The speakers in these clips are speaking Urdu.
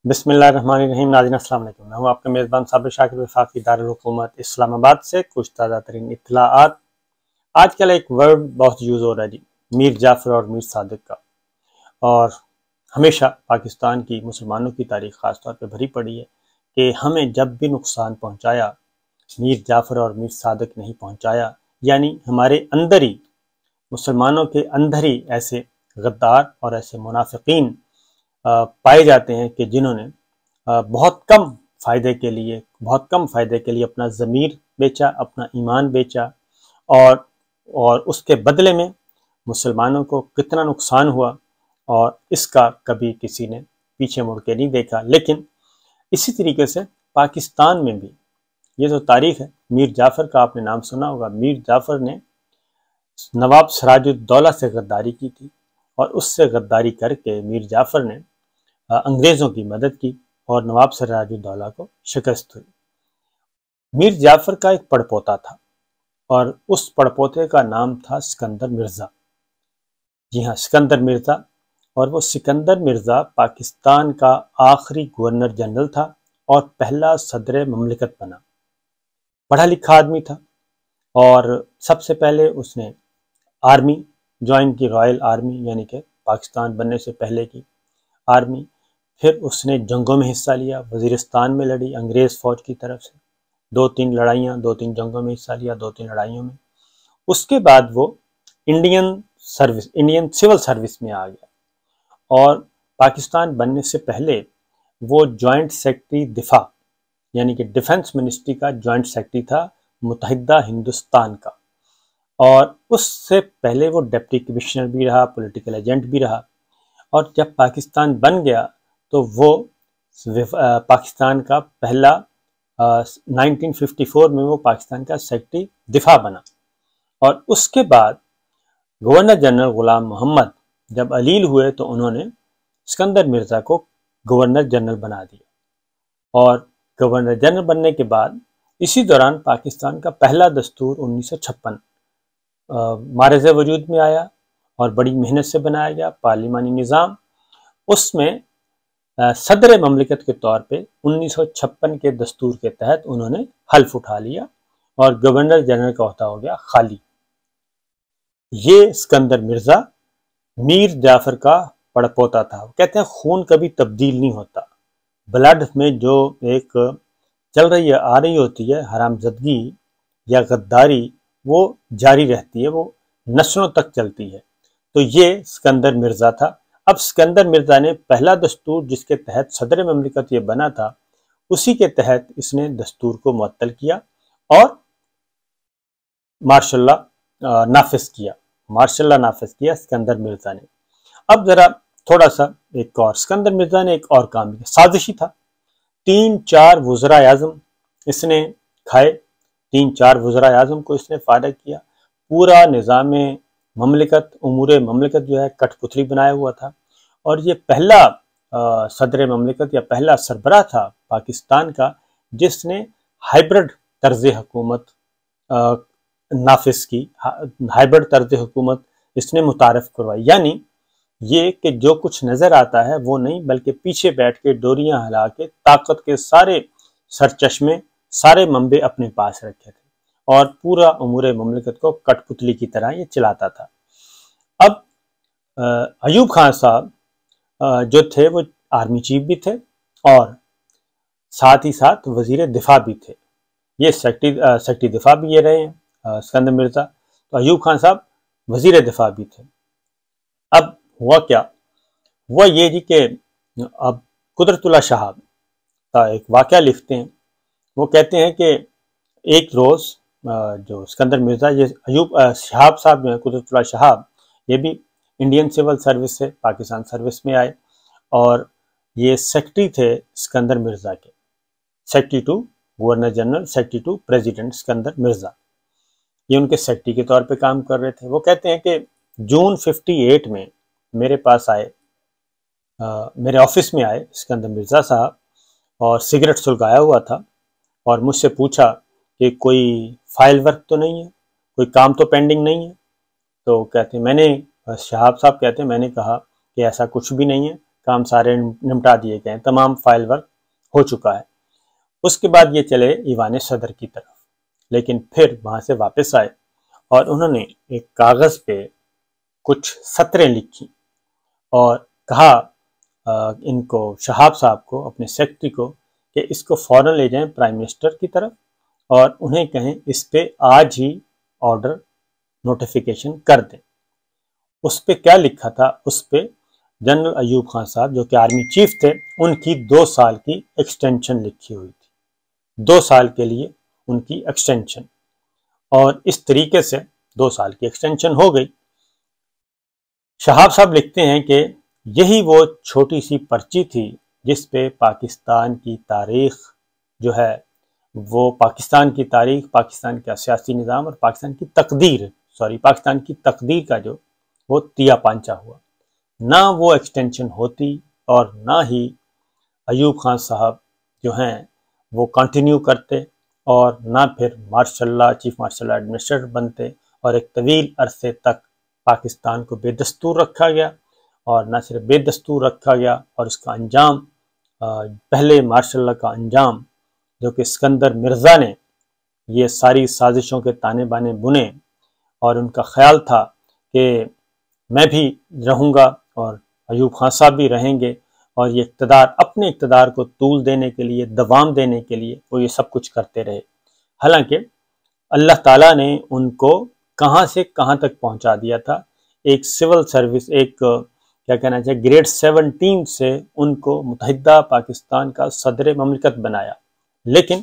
بسم اللہ الرحمن الرحیم۔ ناظرین السلام علیکم، میں ہوں آپ کا میزبان صابر شاکر وفاقی دارالحکومت اسلام آباد سے۔ کچھ تازہ ترین اطلاعات۔ آج کل ایک ورڈ بہت یوز ہو رہا ہے میر جعفر اور میر صادق کا، اور ہمیشہ پاکستان کی مسلمانوں کی تاریخ خاص طور پہ بھری پڑی ہے کہ ہمیں جب بھی نقصان پہنچایا میر جعفر اور میر صادق نہیں پہنچایا، یعنی ہمارے اندر ہی، مسلمانوں کے اندر ہی ایسے غدار اور ایسے منافقین پائے جاتے ہیں کہ جنہوں نے بہت کم فائدے کے لیے اپنا ضمیر بیچا، اپنا ایمان بیچا، اور اس کے بدلے میں مسلمانوں کو کتنا نقصان ہوا، اور اس کا کبھی کسی نے پیچھے مڑ کے نہیں دیکھا۔ لیکن اسی طریقے سے پاکستان میں بھی یہ جو تاریخ ہے، میر جعفر کا آپ نے نام سنا ہوگا۔ میر جعفر نے نواب سراج الدولہ سے غداری کی تھی، اور اس سے غداری کر کے میر جعفر نے انگریزوں کی مدد کی اور نواب سراج الدولہ کو شکست ہوئی۔ میر جعفر کا ایک پڑپوتا تھا، اور اس پڑپوتے کا نام تھا سکندر مرزا۔ جی ہاں، سکندر مرزا۔ اور وہ سکندر مرزا پاکستان کا آخری گورنر جنرل تھا اور پہلا صدر مملکت بنا۔ پڑھا لکھا آدمی تھا، اور سب سے پہلے اس نے آرمی جوائن کی، رائل آرمی، یعنی کہ پاکستان بننے سے پہلے کی آرمی۔ پھر اس نے جنگوں میں حصہ لیا، وزیرستان میں لڑی انگریز فوج کی طرف سے، دو تین جنگوں میں حصہ لیا، 2-3 لڑائیوں میں۔ اس کے بعد وہ انڈین سول سروس میں آ گیا، اور پاکستان بننے سے پہلے وہ جوائنٹ سیکرٹری دفاع، یعنی کہ ڈیفنس منسٹری کا جوائنٹ سیکرٹری تھا متحدہ ہندوستان کا، اور اس سے پہلے وہ ڈپٹی کمشنر بھی رہا، پولیٹیکل ایجنٹ بھی رہا۔ اور جب پاکستان بن گیا تو وہ پاکستان کا پہلا 1954 میں وہ پاکستان کا سیکرٹری دفاع بنا۔ اور اس کے بعد گورنر جنرل غلام محمد جب علیل ہوئے تو انہوں نے سکندر مرزا کو گورنر جنرل بنا دیا، اور گورنر جنرل بننے کے بعد اسی دوران پاکستان کا پہلا دستور 1956 معرض وجود میں آیا، اور بڑی محنت سے بنایا گیا پارلیمانی نظام۔ اس میں صدر مملکت کے طور پہ 1956 کے دستور کے تحت انہوں نے حلف اٹھا لیا، اور گورنر جنرل کا عہدہ ہو گیا خالی۔ یہ سکندر مرزا میر جعفر کا پڑپوتا تھا۔ کہتے ہیں خون کبھی تبدیل نہیں ہوتا، بلڈ میں جو ایک چل رہی ہے، آ رہی ہوتی ہے حرام زدگی یا غداری، وہ جاری رہتی ہے، وہ نسلوں تک چلتی ہے۔ تو یہ سکندر مرزا تھا۔ اب سکندر مرزا نے پہلا دستور جس کے تحت صدر مملکت یہ بنا تھا، اسی کے تحت اس نے دستور کو معطل کیا اور مارشل لا نافذ کیا سکندر مرزا نے۔ اب ذرا تھوڑا سا سکندر مرزا نے ایک اور کام کیا، سازشی تھا۔ 3-4 وزراء اعظم اس نے کھائے، 3-4 وزراء اعظم کو اس نے فارغ کیا۔ پورا نظام مملکت، امور مملکت جو ہے کٹ پتلی بنایا ہوا تھا، اور یہ پہلا صدر مملکت یا پہلا سربراہ تھا پاکستان کا جس نے ہائبرڈ طرز حکومت نافذ کی، ہائبرڈ طرز حکومت اس نے متعارف کروائی۔ یعنی یہ کہ جو کچھ نظر آتا ہے وہ نہیں، بلکہ پیچھے بیٹھ کے ڈوریاں ہلا کے طاقت کے سارے سرچشمے، سارے منبع اپنے پاس رکھے تھے، اور پورا امور مملکت کو کٹ پتلی کی طرح یہ چلاتا تھا۔ اب ایوب خان صاحب جو تھے وہ آرمی چیف بھی تھے، اور ساتھ ہی ساتھ وزیر دفاع بھی تھے۔ یہ سیکرٹری دفاع بھی یہ رہے ہیں سکندر مرزا، تو ایوب خان صاحب وزیر دفاع بھی تھے۔ اب ہوا کیا؟ ہوا یہ جی کہ اب قدرت اللہ شہاب کا ایک واقعہ لکھتے ہیں۔ وہ کہتے ہیں کہ ایک روز جو سکندر مرزا، یہ شہاب صاحب جو ہیں، قدرت اللہ شہاب، یہ بھی انڈین سول سروس سے پاکستان سروس میں آئے، اور یہ سیکرٹری تھے سکندر مرزا کے، secretary to governor general, secretary to president Sikandar Mirza, یہ ان کے سیکرٹری کے طور پہ کام کر رہے تھے۔ وہ کہتے ہیں کہ جون 58 میں میرے پاس آئے، میرے آفس میں آئے سکندر مرزا صاحب، اور سگریٹ سلگایا ہوا تھا، اور مجھ سے پوچھا کہ کوئی فائل ورک تو نہیں ہے، کوئی کام تو پینڈنگ نہیں ہے؟ تو کہتے ہیں شہاب صاحب کہتے ہیں میں نے کہا کہ ایسا کچھ بھی نہیں ہے۔ کام سارے نمٹا دیے گئے ہیں، تمام فائل ورک ہو چکا ہے۔ اس کے بعد یہ چلے ایوان صدر کی طرف، لیکن پھر وہاں سے واپس آئے اور انہوں نے ایک کاغذ پہ کچھ سطریں لکھی اور کہا ان کو، شہاب صاحب کو، اپنے سیکرٹری کو، کہ اس کو فوراً لے جائیں پرائم منسٹر کی طرف اور انہیں کہیں اس پہ آج ہی آرڈر نوٹیفیکیشن کر دیں۔ اس پہ کیا لکھا تھا؟ اس پہ جنرل ایوب خان صاحب جو کہ آرمی چیف تھے، ان کی 2 سال کی ایکسٹینشن لکھی ہوئی تھی، 2 سال کے لیے ان کی ایکسٹینشن، اور اس طریقے سے 2 سال کی ایکسٹینشن ہو گئی۔ شہاب صاحب لکھتے ہیں کہ یہی وہ چھوٹی سی پرچی تھی جس پہ پاکستان کی تاریخ جو ہے وہ پاکستان کی تاریخ، پاکستان کا سیاسی نظام اور پاکستان کی تقدیر کا جو وہ تیا پانچا ہوا۔ نہ وہ ایکسٹینشن ہوتی اور نہ ہی ایوب خان صاحب جو ہیں وہ کنٹینیو کرتے، اور نہ پھر چیف مارشل ایڈمنسٹریٹر بنتے، اور ایک طویل عرصے تک پاکستان کو بے دستور رکھا گیا، اور نہ صرف بے دستور رکھا گیا اور اس کا انجام، پہلے ماشاء اللہ کا انجام جو کہ اسکندر مرزا نے یہ ساری سازشوں کے تانے بانے بنے، اور ان کا خیال تھا کہ میں بھی رہوں گا اور ایوب خان صاحب بھی رہیں گے، اور یہ اپنے اقتدار کو طول دینے کے لیے، دوام دینے کے لیے وہ یہ سب کچھ کرتے رہے۔ حالانکہ اللہ تعالیٰ نے ان کو کہاں سے کہاں تک پہنچا دیا تھا، ایک سول سروس، ایک کیا کہنا چاہیے گریڈ 17 سے ان کو متحدہ پاکستان کا صدر مملکت بنایا، لیکن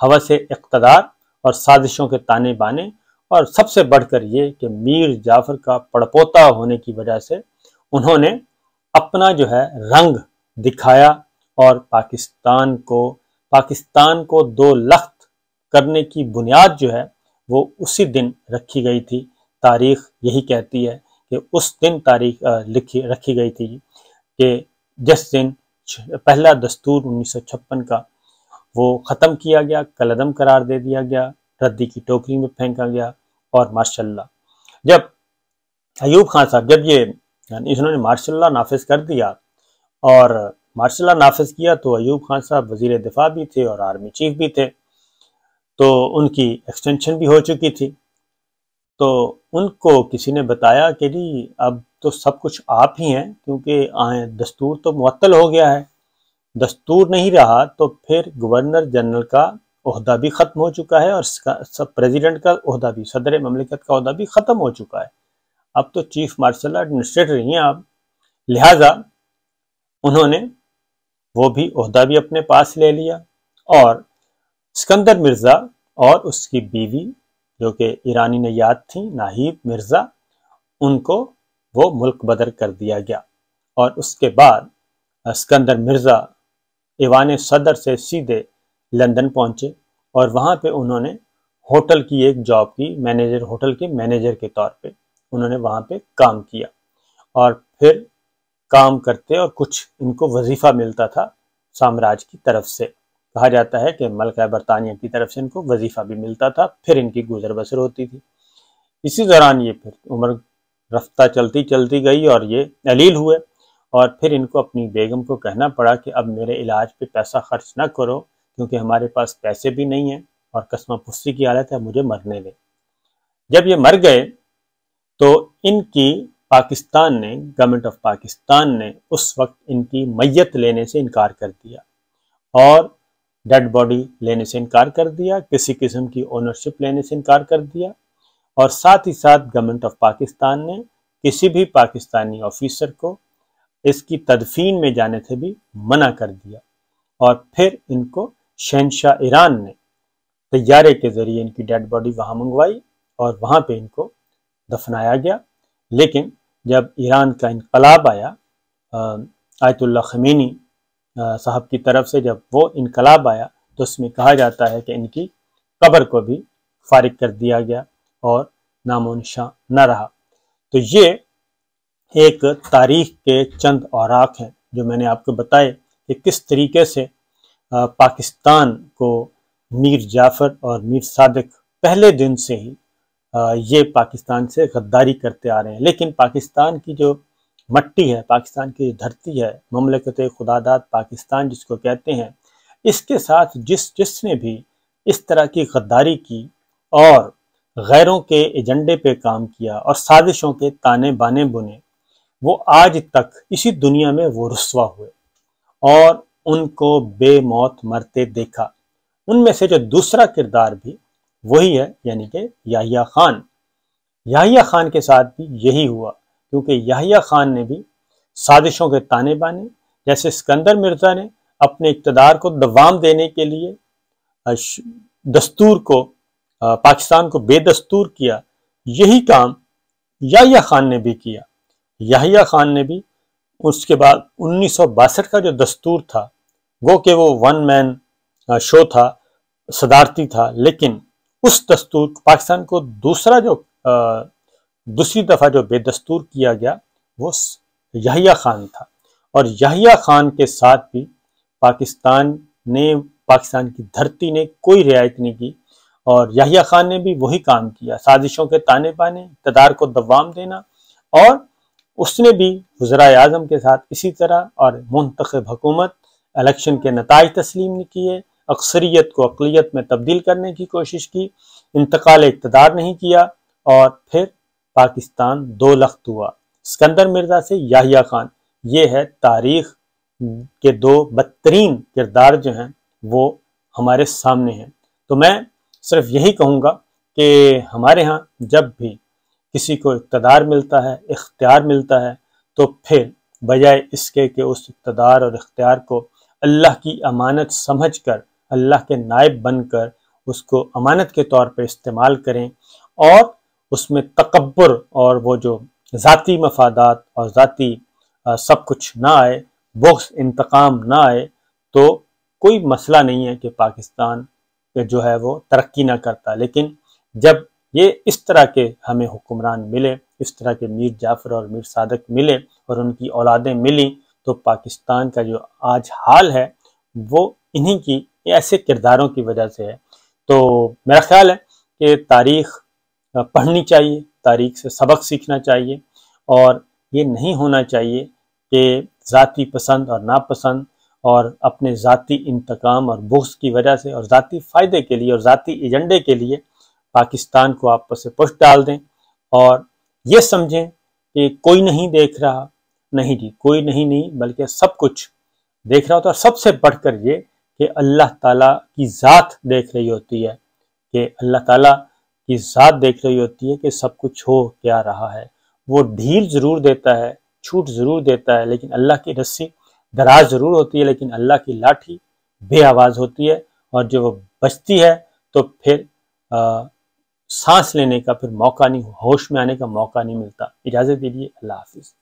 ہوس اقتدار اور سازشوں کے تانے بانے، اور سب سے بڑھ کر یہ کہ میر جعفر کا پڑپوتا ہونے کی وجہ سے انہوں نے اپنا جو ہے رنگ دکھایا، اور پاکستان کو 2 لخت کرنے کی بنیاد جو ہے وہ اسی دن رکھی گئی تھی۔ تاریخ یہی کہتی ہے کہ اس دن تاریخ رکھی گئی تھی کہ جس دن پہلا دستور 1956 کا وہ ختم کیا گیا، کالعدم قرار دے دیا گیا، ردی کی ٹوکری میں پھینکا گیا، اور ماشاءاللہ جب ایوب خان صاحب انہوں نے مارشل لا نافذ کر دیا، اور مارشل لا نافذ کیا تو ایوب خان صاحب وزیر دفاع بھی تھے اور آرمی چیف بھی تھے، تو ان کی ایکسٹینشن بھی ہو چکی تھی۔ تو ان کو کسی نے بتایا کہ جی اب تو سب کچھ آپ ہی ہیں، کیونکہ دستور تو معطل ہو گیا ہے، دستور نہیں رہا تو پھر گورنر جنرل کا عہدہ بھی ختم ہو چکا ہے، اور پریزیڈنٹ کا عہدہ بھی، صدر مملکت کا عہدہ بھی ختم ہو چکا ہے، اب تو چیف مارشل ایڈمنسٹریٹر ہی ہیں آپ۔ لہٰذا انہوں نے وہ بھی عہدہ بھی اپنے پاس لے لیا، اور اسکندر مرزا اور اس کی بیوی جو کہ ایرانی نیاد تھیں ناہید مرزا، ان کو وہ ملک بدر کر دیا گیا، اور اس کے بعد اسکندر مرزا ایوان صدر سے سیدھے لندن پہنچے، اور وہاں پہ انہوں نے ہوٹل کی ایک جاب کی، ہوٹل کے مینیجر کے طور پہ انہوں نے وہاں پہ کام کیا، اور پھر کام کرتے اور کچھ ان کو وظیفہ ملتا تھا سامراج کی طرف سے، کہا جاتا ہے کہ ملکہ برطانیہ کی طرف سے ان کو وظیفہ بھی ملتا تھا، پھر ان کی گزر بسر ہوتی تھی۔ اسی دوران یہ پھر عمر رفتہ چلتی گئی اور یہ علیل ہوئے، اور پھر ان کو اپنی بیگم کو کہنا پڑا کہ اب میرے علاج پہ پیسہ خرچ نہ کرو، کیونکہ ہمارے پاس پیسے بھی نہیں ہیں اور قسمہ پرسی کی حالت ہے، مجھے مرنے دیں۔ جب یہ مر گئے تو ان کی گورنمنٹ آف پاکستان نے اس وقت ان کی میت لینے سے انکار کر دیا، اور ڈیڈ باڈی لینے سے انکار کر دیا، کسی قسم کی اونرشپ لینے سے انکار کر دیا، اور ساتھ ہی ساتھ گورنمنٹ آف پاکستان نے کسی بھی پاکستانی آفیسر کو اس کی تدفین میں جانے سے بھی منع کر دیا، اور پھر ان کو شہنشاہ ایران نے طیارے کے ذریعے ان کی ڈیڈ باڈی وہاں منگوائی، اور وہاں پہ ان کو دفنایا گیا۔ لیکن جب ایران کا انقلاب آیا، آیت اللہ خمینی صاحب کی طرف سے جب وہ انقلاب آیا، تو اس میں کہا جاتا ہے کہ ان کی قبر کو بھی فارغ کر دیا گیا اور نام و نشان نہ رہا۔ تو یہ ایک تاریخ کے چند اوراق ہیں جو میں نے آپ کو بتائے کہ کس طریقے سے پاکستان کو میر جعفر اور میر صادق پہلے دن سے ہی یہ پاکستان سے غداری کرتے آ رہے ہیں، لیکن پاکستان کی جو مٹی ہے، پاکستان کی دھرتی ہے، مملکت خداداد پاکستان جس کو کہتے ہیں، اس کے ساتھ جس نے بھی اس طرح کی غداری کی اور غیروں کے ایجنڈے پہ کام کیا اور سازشوں کے تانے بانے بنے، وہ آج تک اسی دنیا میں وہ رسوا ہوئے اور ان کو بے موت مرتے دیکھا۔ ان میں سے جو دوسرا کردار بھی وہی ہے، یعنی کہ یحییٰ خان۔ یحییٰ خان کے ساتھ بھی یہی ہوا، کیونکہ یحییٰ خان نے بھی سازشوں کے تانے بانے، جیسے اسکندر مرزا نے اپنے اقتدار کو دوام دینے کے لیے دستور کو پاکستان کو بے دستور کیا، یہی کام یحییٰ خان نے بھی کیا۔ یحییٰ خان نے بھی اس کے بعد 1962 کا جو دستور تھا، وہ کہ وہ ون مین شو تھا، صدارتی تھا، لیکن اس دستور پاکستان کو دوسری دفعہ جو بے دستور کیا گیا وہ یحییٰ خان تھا، اور یحییٰ خان کے ساتھ بھی پاکستان کی دھرتی نے کوئی رعایت نہیں کی، اور یحییٰ خان نے بھی وہی کام کیا، سازشوں کے تانے بانے، اقتدار کو دوام دینا، اور اس نے بھی وزرائے اعظم کے ساتھ اسی طرح، اور منتخب حکومت، الیکشن کے نتائج تسلیم نہیں کیے، اکثریت کو اقلیت میں تبدیل کرنے کی کوشش کی، انتقال اقتدار نہیں کیا، اور پھر پاکستان دو لخت ہوا، اسکندر مرزا سے یحییٰ خان۔ یہ ہے تاریخ کے دو بدترین کردار جو ہیں وہ ہمارے سامنے ہیں۔ تو میں صرف یہی کہوں گا کہ ہمارے ہاں جب بھی کسی کو اقتدار ملتا ہے، اختیار ملتا ہے، تو پھر بجائے اس کے کہ اس اقتدار اور اختیار کو اللہ کی امانت سمجھ کر، اللہ کے نائب بن کر اس کو امانت کے طور پہ استعمال کریں، اور اس میں تکبر اور وہ جو ذاتی مفادات اور ذاتی سب کچھ نہ آئے، بغض انتقام نہ آئے، تو کوئی مسئلہ نہیں ہے کہ پاکستان جو ہے وہ ترقی نہ کرتا۔ لیکن جب یہ اس طرح کے ہمیں حکمران ملے، اس طرح کے میر جعفر اور میر صادق ملے اور ان کی اولادیں ملیں، تو پاکستان کا جو آج حال ہے وہ انہی کی ایسے کرداروں کی وجہ سے ہے۔ تو میرا خیال ہے کہ تاریخ پڑھنی چاہیے، تاریخ سے سبق سیکھنا چاہیے، اور یہ نہیں ہونا چاہیے کہ ذاتی پسند اور ناپسند اور اپنے ذاتی انتقام اور بغض کی وجہ سے اور ذاتی فائدے کے لیے اور ذاتی ایجنڈے کے لیے پاکستان کو آپس سے پشت ڈال دیں، اور یہ سمجھیں کہ کوئی نہیں دیکھ رہا۔ نہیں جی، کوئی نہیں بلکہ سب کچھ دیکھ رہا ہوتا ہے، اور سب سے بڑھ کر یہ کہ اللہ تعالیٰ کی ذات دیکھ رہی ہوتی ہے، کہ اللہ تعالیٰ کی ذات دیکھ رہی ہوتی ہے کہ سب کچھ ہو کیا رہا ہے۔ وہ ڈھیل ضرور دیتا ہے، چھوٹ ضرور دیتا ہے، لیکن اللہ کی رسی دراز ضرور ہوتی ہے، لیکن اللہ کی لاٹھی بے آواز ہوتی ہے، اور جو وہ بچتی ہے تو پھر سانس لینے کا پھر موقع نہیں، ہوش میں آنے کا موقع نہیں ملتا۔ اجازت دیجیے، اللہ حافظ۔